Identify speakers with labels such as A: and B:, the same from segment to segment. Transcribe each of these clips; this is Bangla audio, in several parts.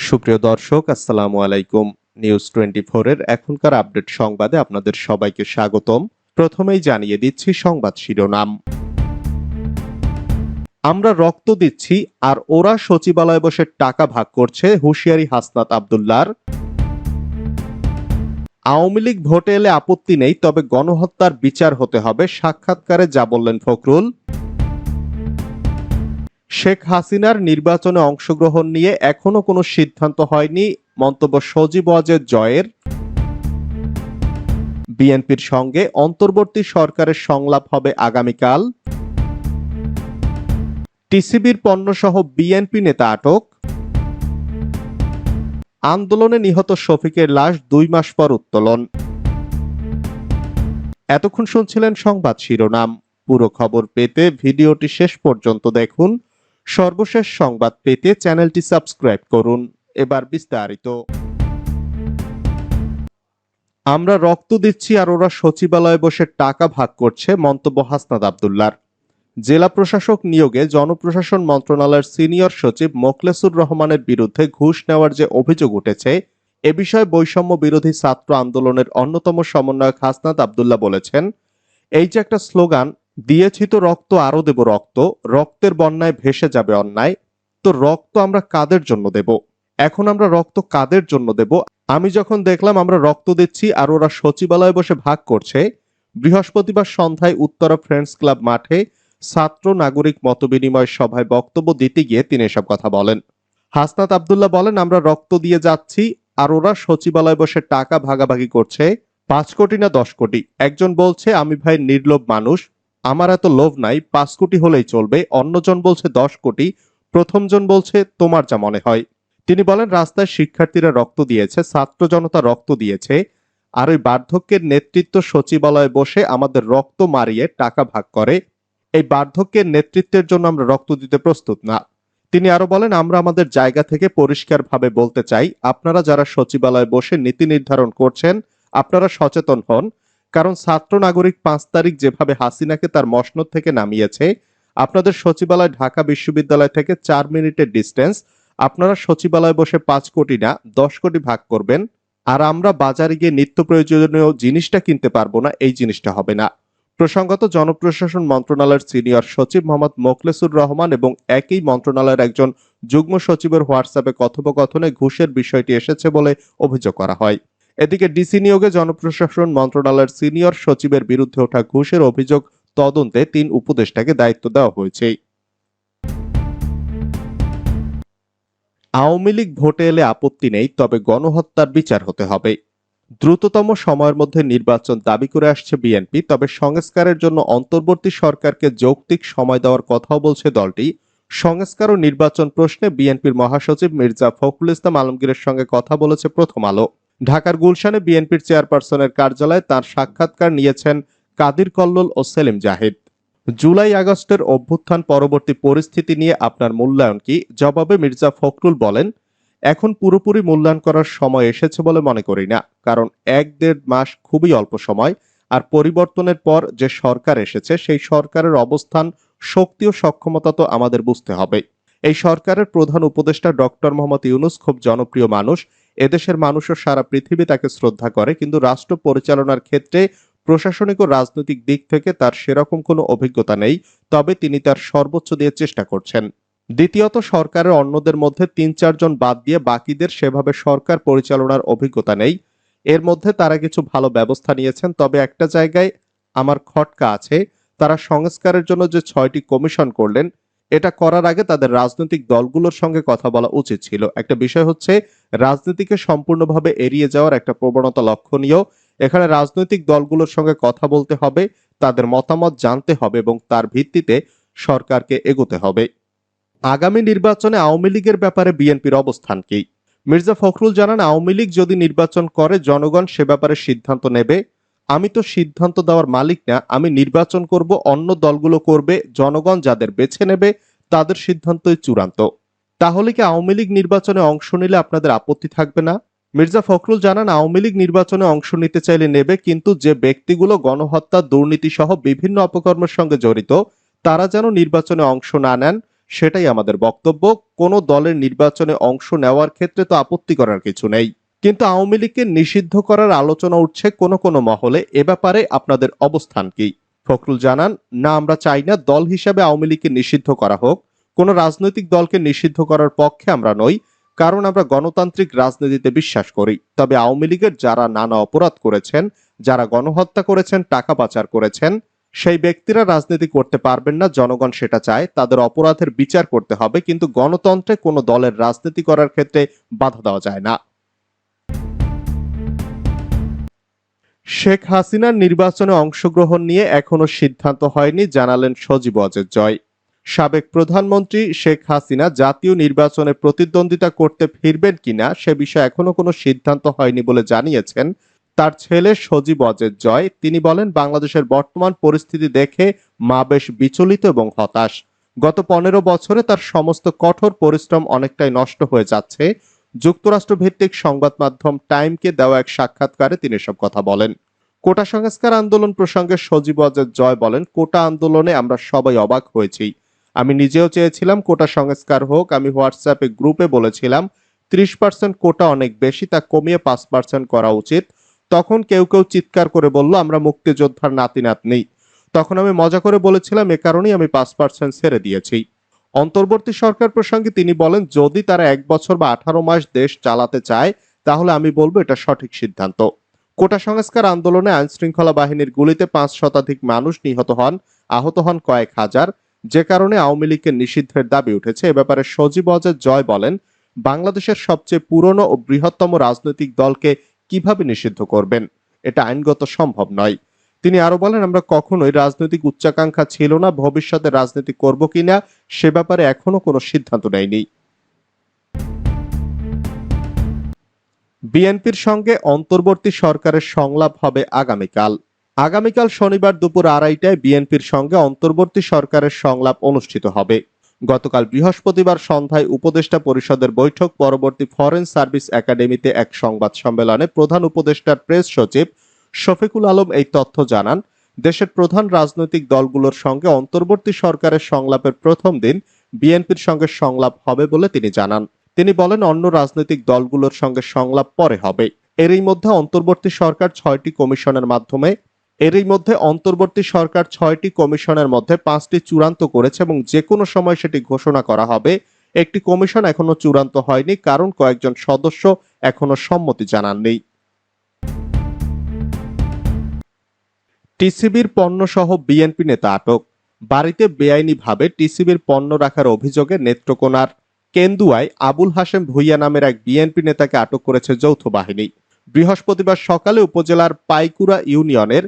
A: সুপ্রিয় দর্শক, আসসালামু আলাইকুম। নিউজ 24 এর এখনকার আপডেট সংবাদে আপনাদের সবাইকে স্বাগতম। প্রথমেই জানিয়ে দিচ্ছি সংবাদ শিরোনাম। আমরা রক্ত দিচ্ছি আর ওরা সচিবালয়ে বসে টাকা ভাগ করছে, হুঁশিয়ারি হাসনাত আব্দুল্লাহর। আওয়ামী লীগ ভোটে এলে আপত্তি নেই, তবে গণহত্যার বিচার হতে হবে, সাক্ষাৎকারে যা বললেন ফখরুল। শেখ হাসিনার নির্বাচনে অংশগ্রহণ নিয়ে এখনো কোনো সিদ্ধান্ত হয়নি, মন্তব্য সজীব ওয়াজেদ জয়ের। বিএনপির সঙ্গে অন্তর্বর্তী সরকারের সংলাপ হবে আগামীকাল। টিসিবির পণ্যসহ বিএনপি নেতা আটক। আন্দোলনে নিহত শফিকের লাশ 2 মাস পর উত্তোলন। এতক্ষণ শুনছিলেন সংবাদ শিরোনাম। পুরো খবর পেতে ভিডিওটি শেষ পর্যন্ত দেখুন। সর্বশেষ সংবাদ পেতে চ্যানেলটি সাবস্ক্রাইব করুন। এবার বিস্তারিত। আমরা রক্ত দিচ্ছি আর ওরা সচিবালয়ে বসে টাকা ভাগ করছে, মন্তব্য হাসনাত আব্দুল্লাহর। জেলা প্রশাসক নিয়োগে জনপ্রশাসন মন্ত্রণালয়ের সিনিয়র সচিব মোখলেসুর রহমানের বিরুদ্ধে ঘুষ নেওয়ার যে অভিযোগ উঠেছে, এ বিষয়ে বৈষম্য বিরোধী ছাত্র আন্দোলনের অন্যতম সমন্বয়ক হাসনাত আব্দুল্লাহ বলেছেন, এই যে একটা স্লোগান দিয়েছি তো রক্ত আরো দেব রক্ত, রক্তের বন্যায় ভেসে যাবে অন্যায়, তো রক্ত আমরা কাদের জন্য দেব? এখন আমরা রক্ত কাদের জন্য দেব? আমি যখন দেখলাম আমরা রক্ত দিচ্ছি আর ওরা সচিবালয়ে বসে ভাগ করছে, বৃহস্পতিবার সন্ধ্যায় উত্তরা ফ্রেন্ডস ক্লাব মাঠে ছাত্র নাগরিক মতবিনিময় সভায় বক্তব্য দিতে গিয়ে তিনি এসব কথা বলেন। হাসনাত আব্দুল্লাহ বলেন, আমরা রক্ত দিয়ে যাচ্ছি আর ওরা সচিবালয়ে বসে টাকা ভাগাভাগি করছে, 5 কোটি না 10 কোটি। একজন বলছে, আমি ভাই নির্লোভ মানুষ, আমার এত লোভ নাই, 5 কোটি হলেই চলবে। অন্যজন বলছে 10 কোটি। প্রথমজন বলছে তোমার যা মনে হয়। তিনি বলেন, রাস্তায় শিক্ষার্থীরা রক্ত দিয়েছে, ছাত্র জনতা রক্ত দিয়েছে, আর ওই বার্ধক্যের নেতৃত্ব সচিবালয়ে বসে আমাদের রক্ত মারিয়ে টাকা ভাগ করে। এই বার্ধক্যের নেতৃত্বের জন্য আমরা রক্ত দিতে প্রস্তুত না। তিনি আরো বলেন, আমরা আমাদের জায়গা থেকে পরিষ্কারভাবে বলতে চাই, আপনারা যারা সচিবালয়ে বসে নীতি নির্ধারণ করছেন, আপনারা সচেতন হন। কারণ ছাত্র নাগরিক 5 তারিখ যেভাবে হাসিনাকে তার মসনদ থেকে নামিয়েছে, আপনাদের সচিবালয় ঢাকা বিশ্ববিদ্যালয় থেকে 4 মিনিটের ডিস্টেন্স, আপনারা সচিবালয়ে বসে 5 কোটি না 10 কোটি ভাগ করবেন, আর আমরা বাজারে গিয়ে নিত্য প্রয়োজনীয় জিনিসটা কিনতে পারবো না, এই জিনিসটা হবে না। প্রসঙ্গত, জনপ্রশাসন মন্ত্রণালয়ের সিনিয়র সচিব মোহাম্মদ মোখলেসুর রহমান এবং একই মন্ত্রণালয়ের একজন যুগ্ম সচিবের হোয়াটসঅ্যাপে কথোপকথনে ঘুষের বিষয়টি এসেছে বলে অভিযোগ করা হয়। এদিকে ডিসি নিয়োগে জনপ্রশাসন মন্ত্রণালয়ের সিনিয়র সচিবের বিরুদ্ধে ওঠা ঘুষের অভিযোগ তদন্তে 3 উপদেষ্টাকে দায়িত্ব দেওয়া হয়েছে। আওয়ামী লীগ ভোটে এলে আপত্তি নেই, তবে গণহত্যার বিচার হতে হবে। দ্রুততম সময়ের মধ্যে নির্বাচন দাবি করে আসছে বিএনপি, তবে সংস্কারের জন্য অন্তর্বর্তী সরকারকে যৌক্তিক সময় দেওয়ার কথাও বলছে দলটি। সংস্কার ও নির্বাচন প্রশ্নে বিএনপির মহাসচিব মির্জা ফখরুল ইসলাম আলমগীরের সঙ্গে কথা বলেছে প্রথম আলো। ঢাকার গুলশানে বিএনপির চেয়ারপারসনের কার্যালয়ে তার সাক্ষাৎকার নিয়েছেন কাদির কল্লোল ও সেলিম জাহিদ। জুলাই আগস্টের অভ্যুত্থান পরবর্তী পরিস্থিতি নিয়ে আপনার মূল্যায়ন কি? জবাবে মির্জা ফখরুল বলেন, এখন পুরোপুরি মূল্যায়ন করার সময় এসেছে বলে মনে করি না, কারণ 1-1.5 মাস খুবই অল্প সময়, আর পরিবর্তনের পর যে সরকার এসেছে সেই সরকারের অবস্থান, শক্তি ও সক্ষমতা তো আমাদের বুঝতে হবে। এই সরকারের প্রধান উপদেষ্টা ডক্টর মোহাম্মদ ইউনূস খুব জনপ্রিয় মানুষ, এদেশের মানুষও সারা পৃথিবী তাকে শ্রদ্ধা করে, কিন্তু রাষ্ট্র পরিচালনার ক্ষেত্রে প্রশাসনিক ও রাজনৈতিক দিক থেকে তার সেরকম কোনো অভিজ্ঞতা নেই, তবে তিনি তার সর্বোচ্চ দিয়ে চেষ্টা করছেন। দ্বিতীয়ত, সরকারের অন্যদের মধ্যে 3-4 জন বাদ দিয়ে বাকিদের সেভাবে সরকার পরিচালনার অভিজ্ঞতা নেই। এর মধ্যে তারা কিছু ভালো ব্যবস্থা নিয়েছেন, তবে একটা জায়গায় আমার খটকা আছে, তারা সংস্কারের জন্য যে 6টি কমিশন করলেন, এটা করার আগে তাদের রাজনৈতিক দলগুলোর সঙ্গে কথা বলা উচিত ছিল। একটা বিষয় হচ্ছে, রাজনীতিকে সম্পূর্ণভাবে এড়িয়ে যাওয়ার একটা প্রবণতা লক্ষণীয়। এখানে রাজনৈতিক দলগুলোর সঙ্গে কথা বলতে হবে, তাদের মতামত জানতে হবে এবং তার ভিত্তিতে সরকারকে এগোতে হবে। আগামী নির্বাচনে আওয়ামী লীগের ব্যাপারে বিএনপির অবস্থান কি? মির্জা ফখরুল জানান, আওয়ামী লীগ যদি নির্বাচন করে জনগণ সে ব্যাপারে সিদ্ধান্ত নেবে। আমি তো সিদ্ধান্ত দেওয়ার মালিক না, আমি নির্বাচন করব, অন্য দলগুলো করবে, জনগণ যাদের বেছে নেবে তাদের সিদ্ধান্তই চূড়ান্ত। তাহলে কি আওয়ামী লীগ নির্বাচনে অংশ নিলে আপনাদের আপত্তি থাকবে না? মির্জা ফখরুল জানান, আওয়ামী লীগ নির্বাচনে অংশ নিতে চাইলে নেবে, কিন্তু যে ব্যক্তিগুলো গণহত্যা, দুর্নীতি সহ বিভিন্ন অপকর্মের সঙ্গে জড়িত, তারা যেন নির্বাচনে অংশ না নেন সেটাই আমাদের বক্তব্য। কোনো দলের নির্বাচনে অংশ নেওয়ার ক্ষেত্রে তো আপত্তি করার কিছু নেই, কিন্তু আওয়ামী লীগকে নিষিদ্ধ করার আলোচনা উঠছে কোনো কোনো মহলে। এ ব্যাপারে আপনাদের অবস্থান কি? ফখরুল জানান, না, আমরা চাই না দল হিসাবে আওয়ামী লীগকে নিষিদ্ধ করা হোক। কোনো রাজনৈতিক দলকে নিষিদ্ধ করার পক্ষে আমরা নই, কারণ আমরা গণতান্ত্রিক রাজনীতিতে বিশ্বাস করি। তবে আওয়ামী লীগের যারা নানা অপরাধ করেছেন, যারা গণহত্যা করেছেন, টাকা পাচার করেছেন, সেই ব্যক্তিরা রাজনীতি করতে পারবেন না। জনগণ সেটা চায়, তাদের অপরাধের বিচার করতে হবে, কিন্তু গণতন্ত্রে কোনো দলের রাজনীতি করার ক্ষেত্রে বাধা দেওয়া যায় না। শেখ হাসিনার নির্বাচনে অংশগ্রহণ নিয়ে এখনো সিদ্ধান্ত হয়নি, জানালেন সজীব ওয়াজেদ জয়। সাবেক প্রধানমন্ত্রী শেখ হাসিনা জাতীয় নির্বাচনে প্রতিদ্বন্দ্বিতা করতে ফিরবেন কিনা সে বিষয়ে এখনো কোনো সিদ্ধান্ত হয়নি বলে জানিয়েছেন তার ছেলে সজীব ওয়াজেদ জয়। তিনি বলেন, বাংলাদেশের বর্তমান পরিস্থিতি দেখে মা বেশ বিচলিত এবং হতাশ। গত 15 বছরে তার সমস্ত কঠোর পরিশ্রম অনেকটাই নষ্ট হয়ে যাচ্ছে। যুক্তরাষ্ট্র ভিত্তিক সংবাদ মাধ্যম টাইমকে দেওয়া এক সাক্ষাৎকারে তিনি এসব কথা বলেন। কোটা সংস্কার আন্দোলন প্রসঙ্গে সজীব ওয়াজেদ জয় বলেন, কোটা আন্দোলনে আমরা সবাই অবাক হয়েছি। আমি নিজেও চেয়েছিলাম কোটা সংস্কার হোক। আমি হোয়াটসঅ্যাপে গ্রুপে বলেছিলাম 30% কোটা অনেক বেশি, তা কমিয়ে 5% করা উচিত। তখন কেউ কেউ চিৎকার করে বলল, আমরা মুক্তিযোদ্ধার নাতি নাতনি। তখন আমি মজা করে বলেছিলাম, এ কারণেই আমি 5% ছেড়ে দিয়েছি। অন্তর্বর্তী সরকার প্রসঙ্গে তিনি বলেন, যদি তারা 1 বছর বা 18 মাস দেশ চালাতে চায় তাহলে আমি বলবো এটা সঠিক সিদ্ধান্ত। কোটা সংস্কার আন্দোলনে আইন শৃঙ্খলা বাহিনীর গুলিতে 5 শতাধিক মানুষ নিহত হন, আহত হন কয়েক হাজার, যে কারণে আওয়ামী লীগকে নিষিদ্ধের দাবি উঠেছে। এ ব্যাপারে সজীব ওয়াজেদ জয় বলেন, বাংলাদেশের সবচেয়ে পুরনো ও বৃহত্তম রাজনৈতিক দলকে কিভাবে নিষিদ্ধ করবেন? এটা আইনগত সম্ভব নয়। তিনি আরো বলেন, আমরা কখনোই রাজনৈতিক উচ্চাকাঙ্ক্ষা ছিল না, ভবিষ্যতে রাজনীতি করব কিনা সে ব্যাপারে এখনো কোনো সিদ্ধান্ত নেয়নি। বিএনপির সঙ্গে অন্তর্বর্তী সরকারের সংলাপ হবে আগামীকাল। আগামীকাল শনিবার দুপুর 2:30টায় বিএনপির সঙ্গে অন্তর্বর্তী সরকারের সংলাপ অনুষ্ঠিত হবে। গতকাল বৃহস্পতিবার সন্ধ্যায় উপদেষ্টা পরিষদের বৈঠক পরবর্তী ফরেন সার্ভিস একাডেমিতে এক সংবাদ সম্মেলনে প্রধান উপদেষ্টার প্রেস সচিব শফিকুল আলম এই তথ্য জানান। দেশের প্রধান রাজনৈতিক দলগুলোর সঙ্গে অন্তর্বর্তী সরকারের সংলাপের প্রথম দিন বিএনপির সঙ্গে সংলাপ হবে বলে তিনি জানান। তিনি বলেন, অন্য রাজনৈতিক দলগুলোর সঙ্গে সংলাপ পরে হবে। এরই মধ্যে অন্তর্বর্তী সরকার 6টি কমিশনের মধ্যে 5টি চূড়ান্ত করেছে এবং যে কোনো সময় সেটি ঘোষণা করা হবে। একটি কমিশন এখনো চূড়ান্ত হয়নি, কারণ কয়েকজন সদস্য এখনো সম্মতি জানাননি। টিসিবির পণ্য সহ বিএনপি নেতা আটক। বাড়িতে বেআইনিভাবে টিসিবির পণ্য রাখার অভিযোগে নেত্রকোনার কেন্দুয়ায় আবুল হাশেম ভুইয়া নামের এক বিএনপি নেতাকে আটক করেছে যৌথ বাহিনী। বৃহস্পতিবার সকালে উপজেলার পাইকুড়া ইউনিয়নের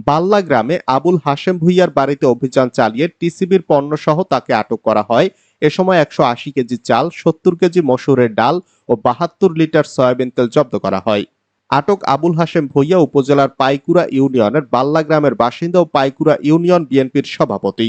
A: বাল্লা গ্রামে আবুল হাশেম ভুইয়ার বাড়িতে অভিযান চালিয়ে টিসিবির পণ্য সহ তাকে আটক করা হয়। এ সময় 180 কেজি চাল, 70 কেজি মসুরের ডাল ও 72 লিটার সয়াবিন তেল জব্দ করা হয়। আটক আবুল হাশেম ভুইয়া উপজেলার পাইকুড়া ইউনিয়নের বাল্লা গ্রামের বাসিন্দা ও পাইকুড়া ইউনিয়ন বিএনপির সভাপতি।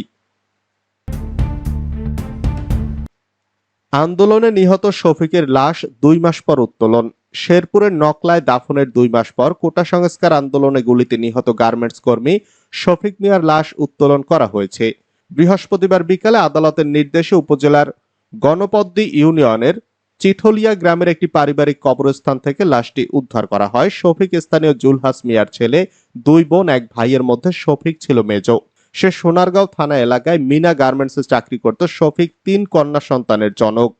A: আন্দোলনে নিহত শফিকের লাশ 2 মাস পর উত্তোলন। শেরপুরের নকলায় দাফনের 2 মাস পর কোটা সংস্কার আন্দোলনে গুলিতে নিহত গার্মেন্টস কর্মী শফিক মিয়ার লাশ উত্তোলন করা হয়েছে। বৃহস্পতিবার বিকালে আদালতের নির্দেশে উপজেলার গণপদ্দি ইউনিয়নের চিঠলিয়া গ্রামের একটি পারিবারিক কবরস্থান থেকে লাশটি উদ্ধার করা হয়। শফিক স্থানীয় জুলহাস মিয়ার ছেলে। 2 বোন 1 ভাইয়ের মধ্যে শফিক ছিল মেজ। সে সোনারগাঁও থানা এলাকায় মিনা গার্মেন্টসে চাকরি করত। শফিক 3 কন্যা সন্তানের জনক।